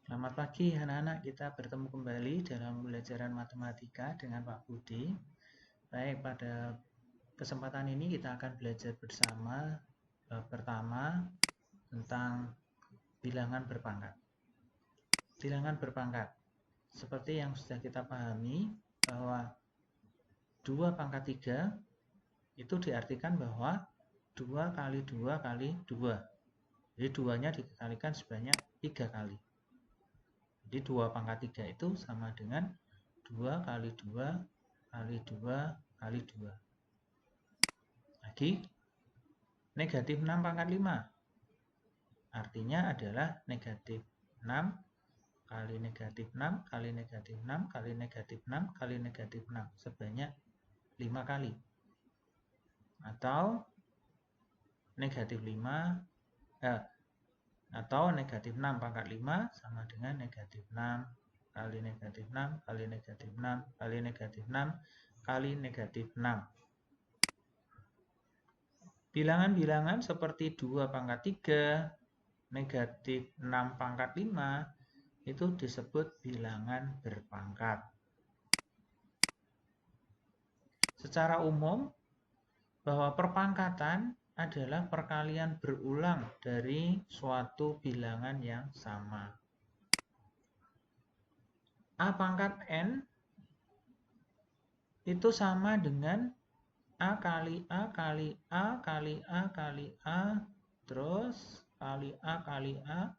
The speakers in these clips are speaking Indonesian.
Selamat pagi anak-anak, kita bertemu kembali dalam pembelajaran matematika dengan Pak Budi. Baik, pada kesempatan ini kita akan belajar bersama pertama tentang bilangan berpangkat. Bilangan berpangkat, seperti yang sudah kita pahami bahwa 2 pangkat 3 itu diartikan bahwa 2 kali 2 kali 2. Jadi 2-nya dikalikan sebanyak 3 kali. Jadi 2 pangkat 3 itu sama dengan 2 kali 2 kali 2 kali 2. Lagi, negatif 6 pangkat 5. Artinya adalah negatif 6 kali negatif 6 kali negatif 6 kali negatif 6 kali negatif 6. Sebanyak 5 kali. Atau negatif 5 atau negatif 6 pangkat 5 sama dengan negatif 6 kali negatif 6 kali negatif 6 kali negatif 6 kali negatif 6. Bilangan-bilangan seperti 2 pangkat 3, negatif 6 pangkat 5 itu disebut bilangan berpangkat. Secara umum, bahwa perpangkatan adalah perkalian berulang dari suatu bilangan yang sama. A pangkat N itu sama dengan A kali A kali A kali A kali A terus kali A kali A.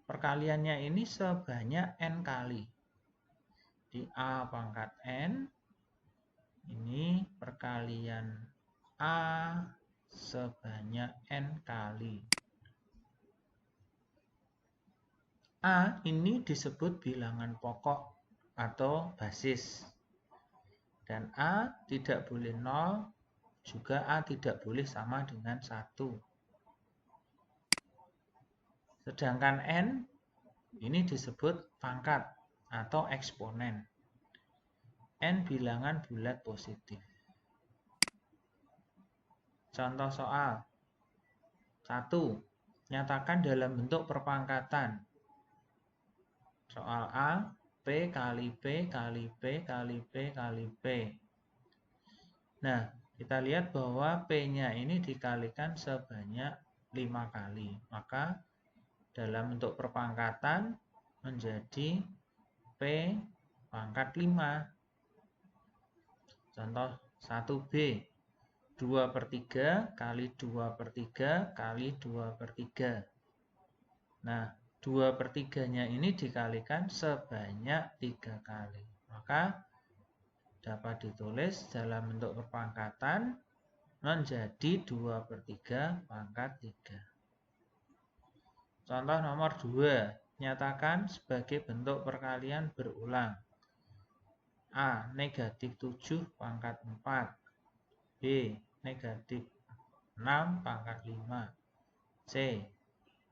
Perkaliannya ini sebanyak N kali. Di A pangkat N ini perkalian A sebanyak N kali. A ini disebut bilangan pokok atau basis. Dan A tidak boleh 0, juga A tidak boleh sama dengan 1. Sedangkan N ini disebut pangkat atau eksponen. N bilangan bulat positif. Contoh soal 1. Nyatakan dalam bentuk perpangkatan. Soal A, P kali P kali P kali P kali P. Nah, kita lihat bahwa P-nya ini dikalikan sebanyak 5 kali. Maka dalam bentuk perpangkatan menjadi P pangkat 5. Contoh 1B. 2/3 kali 2/3 kali 2/3. Nah, 2/3-nya ini dikalikan sebanyak 3 kali. Maka dapat ditulis dalam bentuk perpangkatan menjadi 2/3 pangkat 3. Contoh nomor 2. Nyatakan sebagai bentuk perkalian berulang. A. Negatif 7 pangkat 4. B. Negatif 6 pangkat 5. C.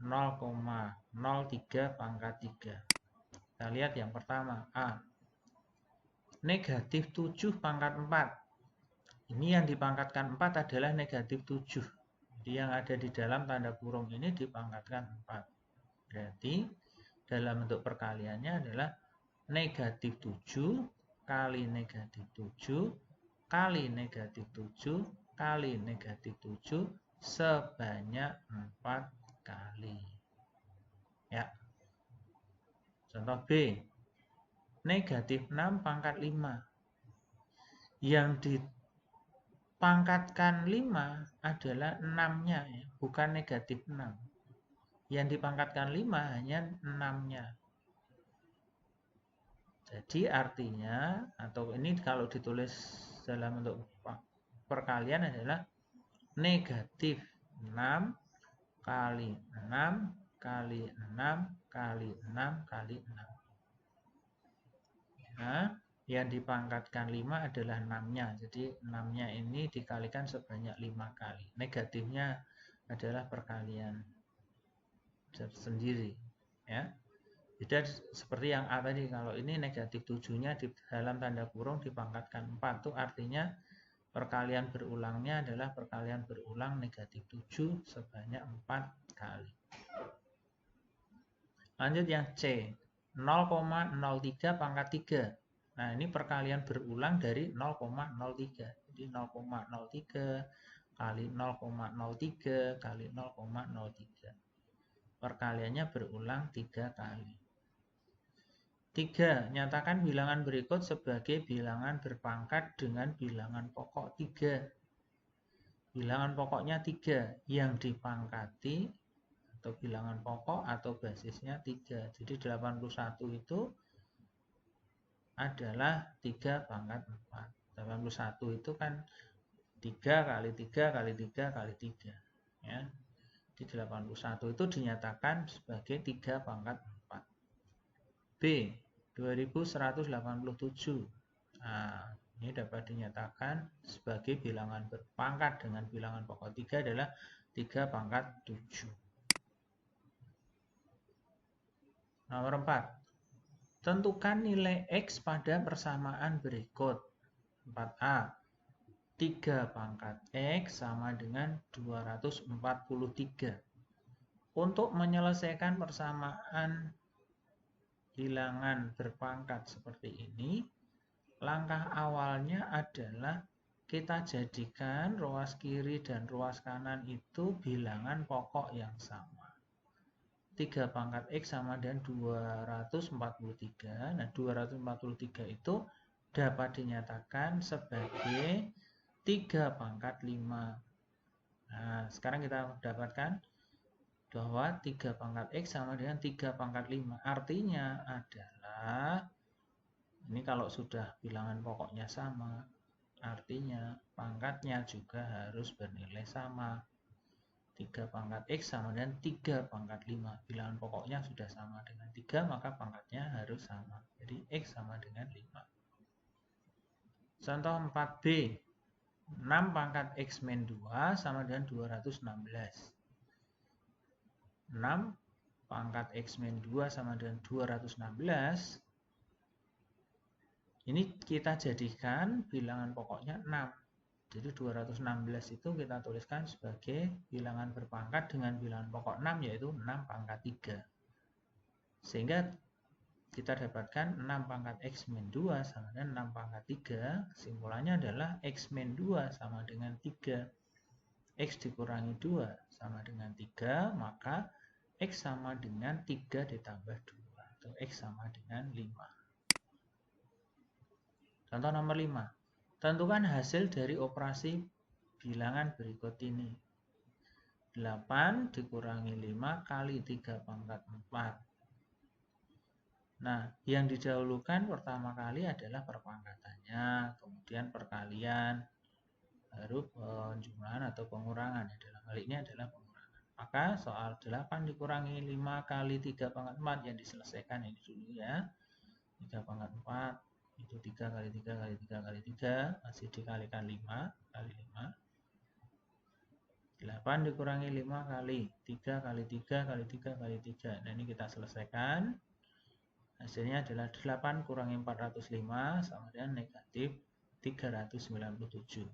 0,03 pangkat 3. Kita lihat yang pertama, A. Negatif 7 pangkat 4. Ini yang dipangkatkan 4 adalah negatif 7. Jadi yang ada di dalam tanda kurung ini dipangkatkan 4. Berarti dalam bentuk perkaliannya adalah negatif 7 kali negatif 7 kali negatif 7 kali negatif 7 sebanyak 4 kali. Ya. Contoh B. Negatif 6 pangkat 5. Yang dipangkatkan 5 adalah 6-nya, ya, bukan negatif 6. Yang dipangkatkan 5 hanya 6-nya. Jadi artinya, atau ini kalau ditulis dalam bentuk perkalian adalah negatif 6 kali 6 kali 6 kali 6 kali 6. Nah, yang dipangkatkan 5 adalah 6-nya. Jadi 6-nya ini dikalikan sebanyak 5 kali. Negatifnya adalah perkalian sendiri. Ya. Beda seperti yang A tadi. Kalau ini negatif 7-nya di dalam tanda kurung dipangkatkan 4. Itu artinya perkalian berulangnya adalah perkalian berulang negatif 7 sebanyak 4 kali. Lanjut yang C, 0,03 pangkat 3. Nah, ini perkalian berulang dari 0,03. Jadi 0,03 kali 0,03 kali 0,03. Perkaliannya berulang 3 kali. 3. Nyatakan bilangan berikut sebagai bilangan berpangkat dengan bilangan pokok 3. Bilangan pokoknya 3 yang dipangkati atau bilangan pokok atau basisnya 3. Jadi 81 itu adalah 3 pangkat 4. 81 itu kan 3 kali 3 kali 3 kali 3. Ya. Di 81 itu dinyatakan sebagai 3 pangkat 4. B. 2187. Nah, ini dapat dinyatakan sebagai bilangan berpangkat dengan bilangan pokok 3 adalah 3 pangkat 7. Nomor 4. Tentukan nilai X pada persamaan berikut. 4A. 3 pangkat X sama dengan 243. Untuk menyelesaikan persamaan bilangan berpangkat seperti ini, langkah awalnya adalah kita jadikan ruas kiri dan ruas kanan itu bilangan pokok yang sama. 3 pangkat X sama dengan 243. Nah, 243 itu dapat dinyatakan sebagai 3 pangkat 5. Nah, sekarang kita dapatkan bahwa 3 pangkat X sama dengan 3 pangkat 5. Artinya adalah, ini kalau sudah bilangan pokoknya sama, artinya pangkatnya juga harus bernilai sama. 3 pangkat X sama dengan 3 pangkat 5. Bilangan pokoknya sudah sama dengan 3, maka pangkatnya harus sama. Jadi X sama dengan 5. Contoh 4B. 6 pangkat X min 2 sama dengan 216. 6 pangkat X min 2 sama dengan 216. Ini kita jadikan bilangan pokoknya 6. Jadi 216 itu kita tuliskan sebagai bilangan berpangkat dengan bilangan pokok 6, yaitu 6 pangkat 3. Sehingga kita dapatkan 6 pangkat X min 2 sama dengan 6 pangkat 3. Kesimpulannya adalah X min 2 sama dengan 3. X dikurangi 2 sama dengan 3, maka X sama dengan 3 ditambah 2, atau X sama dengan 5. Contoh nomor 5. Tentukan hasil dari operasi bilangan berikut ini. 8 dikurangi 5 kali 3 pangkat 4. Nah, yang didahulukan pertama kali adalah perpangkatannya, kemudian perkalian, baru penjumlahan atau pengurangan. Dalam hal ini adalah pengurangan. Maka soal 8 dikurangi 5 kali 3 pangkat 4 yang diselesaikan ini dulu ya. 3 pangkat 4 itu 3 kali 3 kali 3 kali 3 masih dikalikan 5 kali 5. 8 dikurangi 5 kali 3 kali 3 kali 3 kali 3. Nah, ini kita selesaikan. Hasilnya adalah 8 kurangi 405 sama dengan negatif 397.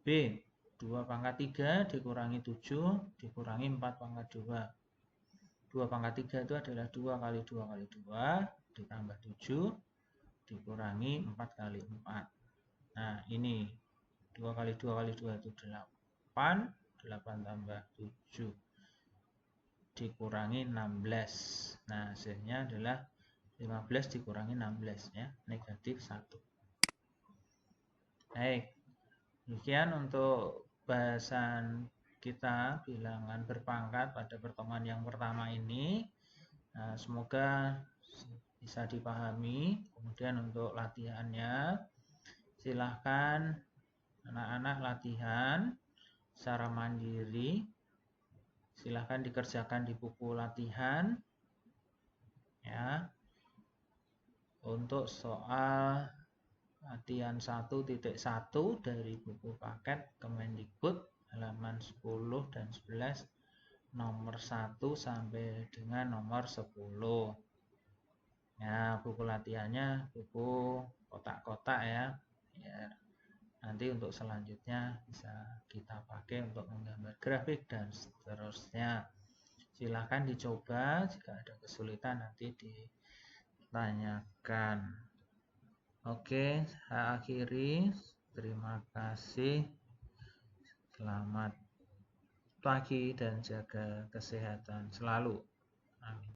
B. 2 pangkat 3 dikurangi 7 dikurangi 4 pangkat 2. 2 pangkat 3 itu adalah 2 kali 2 kali 2 ditambah 7 dikurangi 4 kali 4. Nah, ini 2 kali 2 kali 2 itu 8. 8 tambah 7 dikurangi 16. Nah, hasilnya adalah 15 dikurangi 16 ya, negatif 1. Baik. Demikian untuk bahasan kita bilangan berpangkat pada pertemuan yang pertama ini. Nah, semoga bisa dipahami. Kemudian untuk latihannya, silahkan anak-anak latihan secara mandiri. Silahkan dikerjakan di buku latihan. Ya. Untuk soal latihan 1.1 dari buku paket Kemendikbud halaman 10 dan 11 nomor 1 sampai dengan nomor 10. Ya, buku latihannya buku kotak-kotak ya. Nanti untuk selanjutnya bisa kita pakai untuk menggambar grafik dan seterusnya. Silahkan dicoba, jika ada kesulitan nanti ditanyakan. Oke, saya akhiri. Terima kasih. Selamat pagi dan jaga kesehatan selalu. Amin.